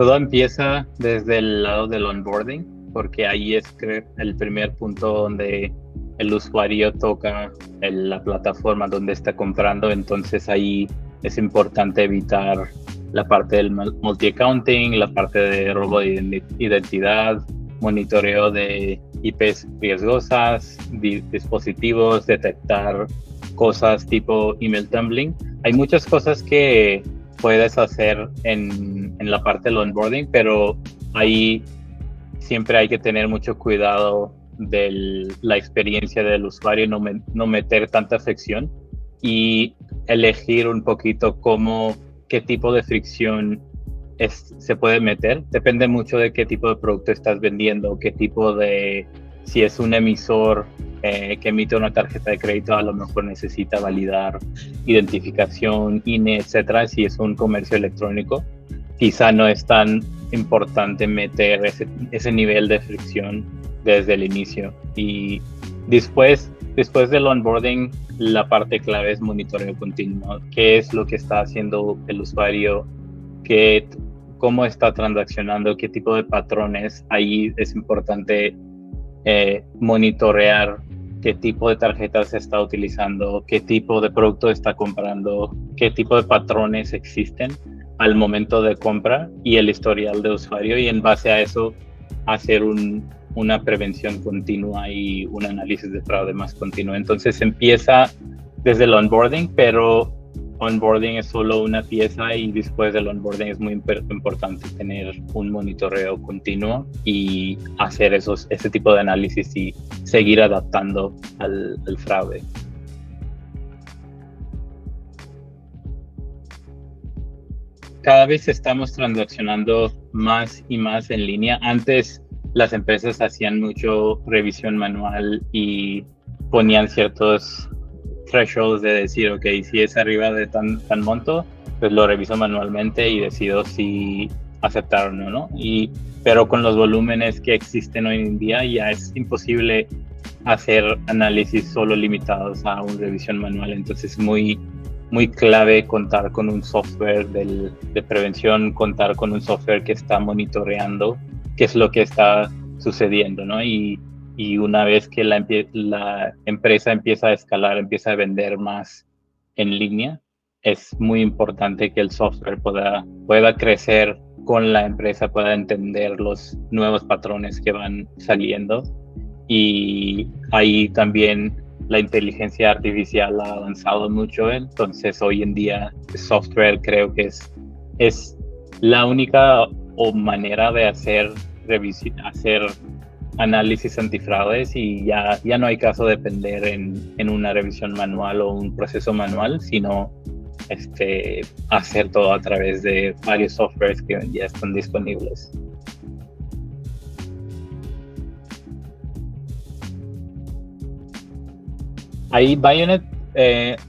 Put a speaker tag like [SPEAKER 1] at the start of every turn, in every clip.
[SPEAKER 1] Todo empieza desde el lado del onboarding, porque ahí es el primer punto donde el usuario toca la plataforma donde está comprando. Entonces ahí es importante evitar la parte del multi-accounting, la parte de robo de identidad, monitoreo de IPs riesgosas, dispositivos, detectar cosas tipo email tumbling. Hay muchas cosas que puedes hacer en la parte del onboarding, pero ahí siempre hay que tener mucho cuidado de la experiencia del usuario, no meter tanta fricción y elegir un poquito qué tipo de fricción se puede meter. Depende mucho de qué tipo de producto estás vendiendo, si es un emisor que emite una tarjeta de crédito, a lo mejor necesita validar identificación, INE, etcétera. Si es un comercio electrónico, quizá no es tan importante meter ese nivel de fricción desde el inicio. Y después del onboarding, la parte clave es monitoreo continuo. ¿Qué es lo que está haciendo el usuario? ¿Cómo está transaccionando? ¿Qué tipo de patrones? Ahí es importante monitorear qué tipo de tarjetas se está utilizando, qué tipo de producto está comprando, qué tipo de patrones existen al momento de compra y el historial de usuario, y en base a eso hacer una prevención continua y un análisis de fraude más continuo. Entonces empieza desde el onboarding, pero onboarding es solo una pieza y después del onboarding es muy importante tener un monitoreo continuo y hacer ese tipo de análisis y seguir adaptando al fraude. Cada vez estamos transaccionando más y más en línea. Antes las empresas hacían mucho revisión manual y ponían ciertos thresholds de decir, ok, si es arriba de tan monto, pues lo reviso manualmente y decido si aceptar o no, pero con los volúmenes que existen hoy en día ya es imposible hacer análisis solo limitados a una revisión manual. Entonces es muy clave contar con un software de prevención, contar con un software que está monitoreando qué es lo que está sucediendo, ¿no? Y una vez que la empresa empieza a escalar, empieza a vender más en línea, es muy importante que el software pueda crecer con la empresa, pueda entender los nuevos patrones que van saliendo. Y ahí también la inteligencia artificial ha avanzado mucho. Entonces hoy en día el software creo que es la única manera de hacer análisis antifraudes, y ya no hay caso de depender en una revisión manual o un proceso manual, sino hacer todo a través de varios softwares que ya están disponibles. Ahí Bayonet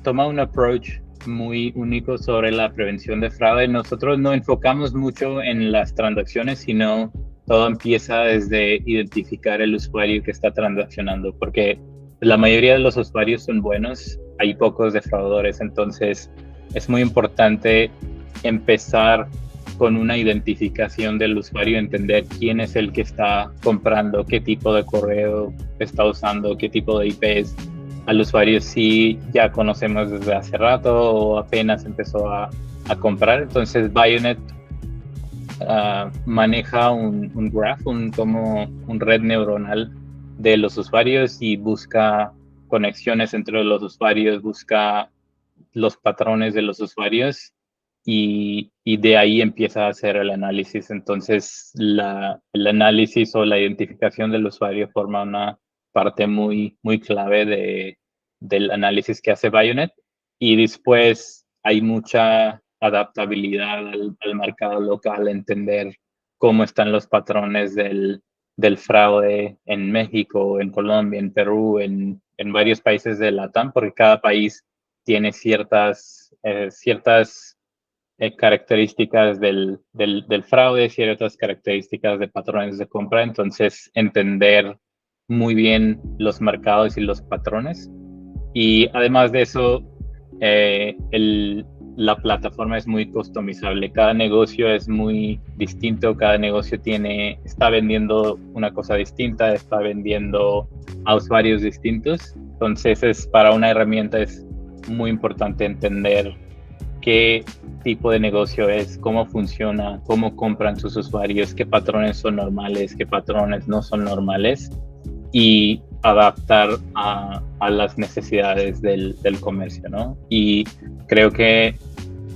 [SPEAKER 1] toma un approach muy único sobre la prevención de fraude. Nosotros no enfocamos mucho en las transacciones, sino todo empieza desde identificar el usuario que está transaccionando, porque la mayoría de los usuarios son buenos, hay pocos defraudadores. Entonces es muy importante empezar con una identificación del usuario, entender quién es el que está comprando, qué tipo de correo está usando, qué tipo de IPs. Al usuario sí ya conocemos desde hace rato o apenas empezó a comprar. Entonces Bayonet maneja un graph, como un red neuronal de los usuarios, y busca conexiones entre los usuarios, busca los patrones de los usuarios y de ahí empieza a hacer el análisis. Entonces el análisis o la identificación del usuario forma una parte muy clave del análisis que hace Bayonet, y después hay mucha adaptabilidad al mercado local, entender cómo están los patrones del fraude en México, en Colombia, en Perú, en varios países de LATAM, porque cada país tiene ciertas características del fraude, ciertas características de patrones de compra. Entonces, entender muy bien los mercados y los patrones. Y además de eso, la plataforma es muy customizable. Cada negocio es muy distinto, cada negocio está vendiendo una cosa distinta, está vendiendo a usuarios distintos. Entonces, para una herramienta es muy importante entender qué tipo de negocio es, cómo funciona, cómo compran sus usuarios, qué patrones son normales, qué patrones no son normales, y adaptar a las necesidades del comercio, ¿no? Y creo que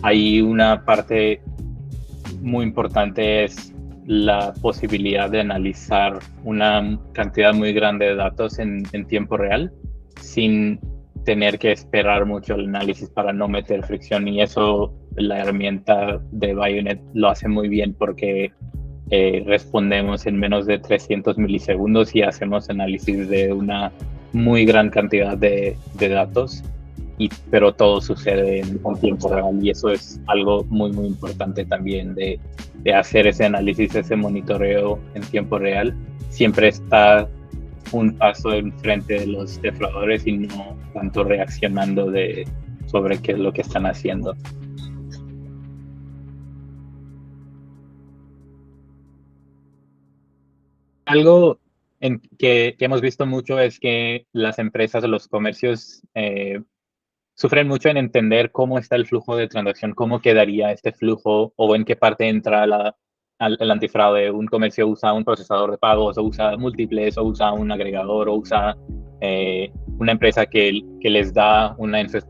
[SPEAKER 1] hay una parte muy importante, es la posibilidad de analizar una cantidad muy grande de datos en tiempo real sin tener que esperar mucho el análisis para no meter fricción, y eso la herramienta de Bionet lo hace muy bien porque respondemos en menos de 300 milisegundos y hacemos análisis de una muy gran cantidad de datos, pero todo sucede en tiempo real, y eso es algo muy muy importante también de hacer ese análisis, ese monitoreo en tiempo real. Siempre está un paso enfrente de los defraudadores y no tanto reaccionando sobre qué es lo que están haciendo. Algo que hemos visto mucho es que las empresas o los comercios sufren mucho en entender cómo está el flujo de transacción, cómo quedaría este flujo o en qué parte entra el antifraude. Un comercio usa un procesador de pagos, o usa múltiples, o usa un agregador, o usa una empresa que les da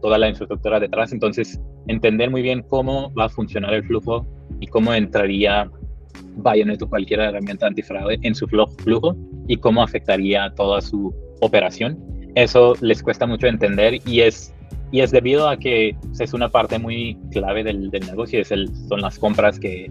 [SPEAKER 1] toda la infraestructura detrás. Entonces, entender muy bien cómo va a funcionar el flujo y cómo entraría Bionet o cualquier herramienta antifraude en su flujo y cómo afectaría toda su operación. Eso les cuesta mucho entender, y es debido a que es una parte muy clave del negocio, son las compras que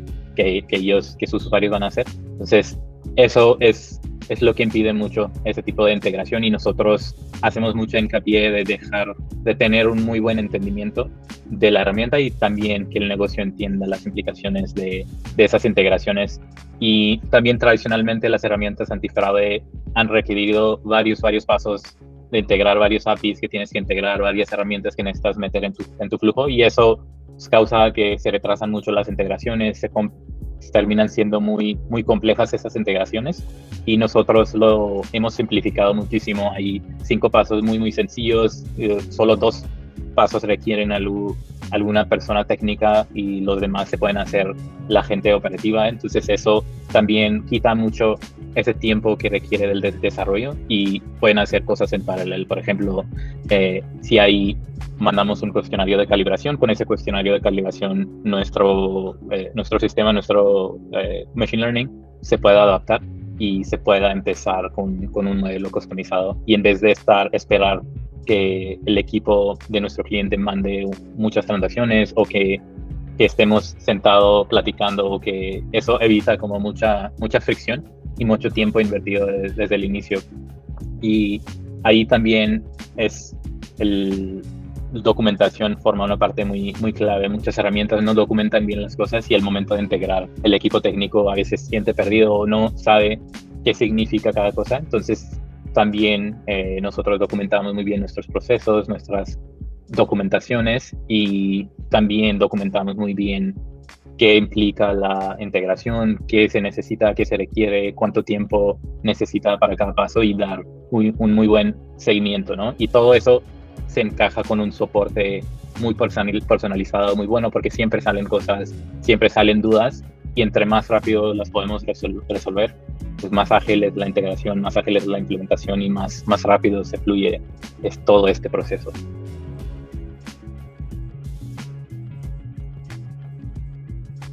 [SPEAKER 1] sus usuarios van a hacer. Entonces, eso es lo que impide mucho ese tipo de integración, y nosotros hacemos mucho hincapié de tener un muy buen entendimiento de la herramienta, y también que el negocio entienda las implicaciones de esas integraciones. Y también tradicionalmente las herramientas antifraude han requerido varios pasos de integrar varios APIs que tienes que integrar, varias herramientas que necesitas meter en tu flujo, y eso causa que se retrasan mucho las integraciones, terminan siendo muy complejas esas integraciones, y nosotros lo hemos simplificado muchísimo. Hay 5 pasos muy sencillos, solo 2 pasos requieren alguna persona técnica y los demás se pueden hacer la gente operativa. Entonces eso también quita mucho ese tiempo que requiere del desarrollo, y pueden hacer cosas en paralelo. Por ejemplo, si mandamos un cuestionario de calibración, con ese cuestionario de calibración nuestro sistema, nuestro machine learning se puede adaptar y se pueda empezar con un modelo customizado, y en vez de esperar que el equipo de nuestro cliente mande muchas transacciones, o que estemos sentados platicando, o que eso evita como mucha fricción y mucho tiempo invertido desde el inicio. Y ahí también documentación forma una parte muy clave. Muchas herramientas no documentan bien las cosas, y al momento de integrar, el equipo técnico a veces se siente perdido o no sabe qué significa cada cosa. Entonces también nosotros documentamos muy bien nuestros procesos, nuestras documentaciones, y también documentamos muy bien qué implica la integración, qué se necesita, qué se requiere, cuánto tiempo necesita para cada paso, y dar un muy buen seguimiento, ¿no? Y todo eso se encaja con un soporte muy personalizado, muy bueno, porque siempre salen cosas, siempre salen dudas, y entre más rápido las podemos resolver, pues más ágil es la integración, más ágil es la implementación, y más rápido se fluye todo este proceso.